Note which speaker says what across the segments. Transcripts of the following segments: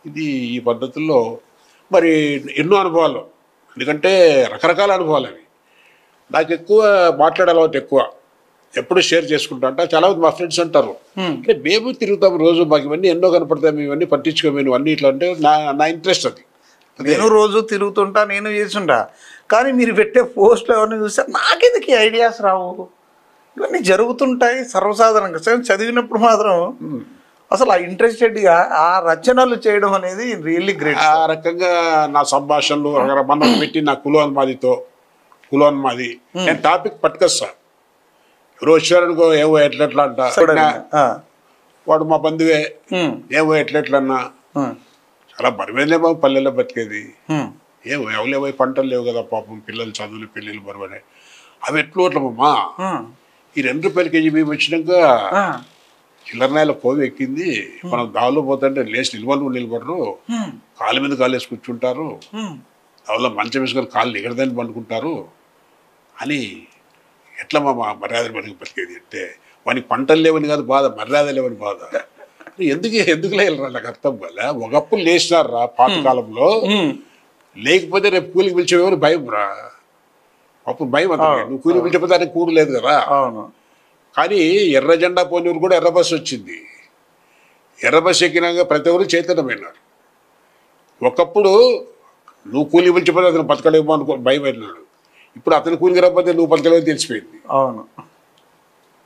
Speaker 1: ఇది ఈ పద్ధతుల్లో మరి ఎన్నో అనుభవాలు, ఎందుకంటే రకరకాల అనుభవాలు అవి. నాకు ఎక్కువ మాట్లాడే అలవాటు ఎక్కువ, ఎప్పుడు షేర్ చేసుకుంటా అంట. చాలామంది మా ఫ్రెండ్స్ అంటారు, అంటే మేము తిరుగుతాం రోజు, మాకు ఇవన్నీ ఎన్నో కనపడతాయి, మేము ఇవన్నీ పట్టించుకోమేను అన్నీ ఇట్లా. అంటే నా ఇంట్రెస్ట్ అది.
Speaker 2: నేను రోజు తిరుగుతుంటా, నేను చేస్తుంటా. కానీ మీరు పెట్టే పోస్టులు ఎవరిని చూస్తే నాకెందుకు ఈ ఐడియాస్ రావు? ఇవన్నీ జరుగుతుంటాయి సర్వసాధారణంగా. చదివినప్పుడు మాత్రం అసలు ఆ ఇంట్రెస్టెడ్గా ఆ రచనలు చేయడం అనేది రియల్లీ గ్రేట్.
Speaker 1: ఆ రకంగా నా సంభాషణలు మనం పెట్టి నా కులోన్మాది నేను టాపిక్ పట్టుకొస్తా. ఎవరో వచ్చారనుకో, ఏవో ఎట్లెట్లా అంట, వాడు మా బంధువే, ఏవో ఎట్లెట్లన్నా. చాలా బరువేలేమో పల్లెల్లో బతికేది, ఏమో ఎవలేవో పంటలు లేవు కదా పాపం, పిల్లలు చదువులు పెళ్ళిళ్ళు బరువనే. అవి ఎట్లు అట్లమ్మా. ఈ 2 రూపాయల కేజీ మేము వచ్చినాక చిల్లరనాయల కోవి ఎక్కింది. మనం దావలో పోతుంటే లేచి నిలబడరు, కాళ్ళ మీద కాళ్ళు వేసి కూర్చుంటారు, దావలో మంచం వేసుకొని కాళ్ళు ఎగరదని పండుకుంటారు అని. ఎట్లా మా మర్యాదలు మనకి బతికేది అంటే, వానికి పంటలు లేవని కాదు బాధ, మర్యాద లేవని బాధ. ఎందుకు లేరు నాకు అర్థం వల్ల. ఒకప్పుడు లేచినారా పాతకాలంలో, లేకపోతే రేపు కూలికి పిలిచేవారు భయం రా. అప్పుడు భయం అంత, నువ్వు కూలికి పిలిచిపోతే దానికి కూడు లేదు కదా. కానీ ఎర్ర జెండా పోనూరు కూడా ఎర్ర బస్సు వచ్చింది. ఎర్ర బస్సు ఎక్కినాక ప్రతి ఒక్కరు చైతన్యమైనారు. ఒకప్పుడు నువ్వు కూలి పిలిచిపోతే అతను బతకలేమో అనుకో భయం అయినాడు. ఇప్పుడు అతను కూలికి రాకపోతే నువ్వు బతకలేమో తెలిసిపోయింది.
Speaker 2: అవును,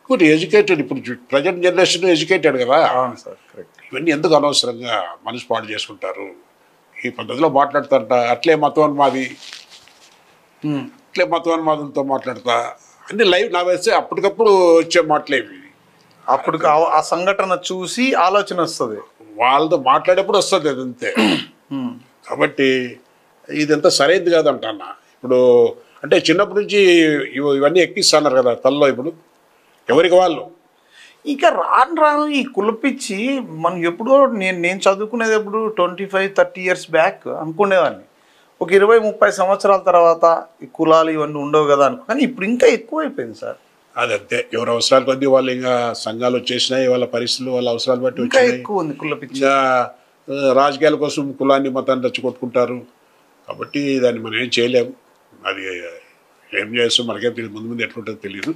Speaker 1: ఇప్పుడు ఎడ్యుకేటెడ్, ఇప్పుడు ప్రజెంట్ జనరేషన్ ఎడ్యుకేటెడ్ కదా. ఇవన్నీ ఎందుకు అనవసరంగా మనసు పాడు చేసుకుంటారు? ఈ పద్ధతిలో మాట్లాడతారట. అట్లే మతోన్మాది, మతోన్మాదులతో మాట్లాడతా అన్ని లైవ్ నా వేస్తే అప్పటికప్పుడు వచ్చే మాటలేవి.
Speaker 2: అప్పుడు ఆ సంఘటన చూసి ఆలోచన వస్తుంది,
Speaker 1: వాళ్ళతో మాట్లాడేప్పుడు వస్తుంది అదంతే. కాబట్టి ఇదంతా సరైనది కాదంట అన్న. ఇప్పుడు అంటే చిన్నప్పటి నుంచి ఇవన్నీ ఎక్కిస్తున్నారు కదా తల్లో, ఇప్పుడు ఎవరికి వాళ్ళు.
Speaker 2: ఇక రాను ఈ కులపిచ్చి మనం ఎప్పుడో నేను చదువుకునేది ఎప్పుడు 25-30 years బ్యాక్ అనుకునేవాడిని. ఒక 20-30 సంవత్సరాల తర్వాత ఈ కులాలు ఇవన్నీ ఉండవు కదా అనుకో. కానీ ఇప్పుడు ఇంకా ఎక్కువైపోయింది సార్.
Speaker 1: అదంతే, ఎవరు అవసరాలు కొద్దీ వాళ్ళు ఇంకా సంఘాలు వచ్చేసినాయి, వాళ్ళ పరిస్థితులు వాళ్ళ అవసరాలు బట్టి వచ్చాయి.
Speaker 2: ఎక్కువ ఉంది కులపిచ్చి.
Speaker 1: రాజకీయాల కోసం కులాన్ని మతాన్ని రెచ్చగొట్టుకుంటారు. కాబట్టి దాన్ని మనం ఏం చేయలేము. అది ఏం చేస్తాం మనకేం తెలియదు, ముందు ఎట్లుంటుందో తెలియదు.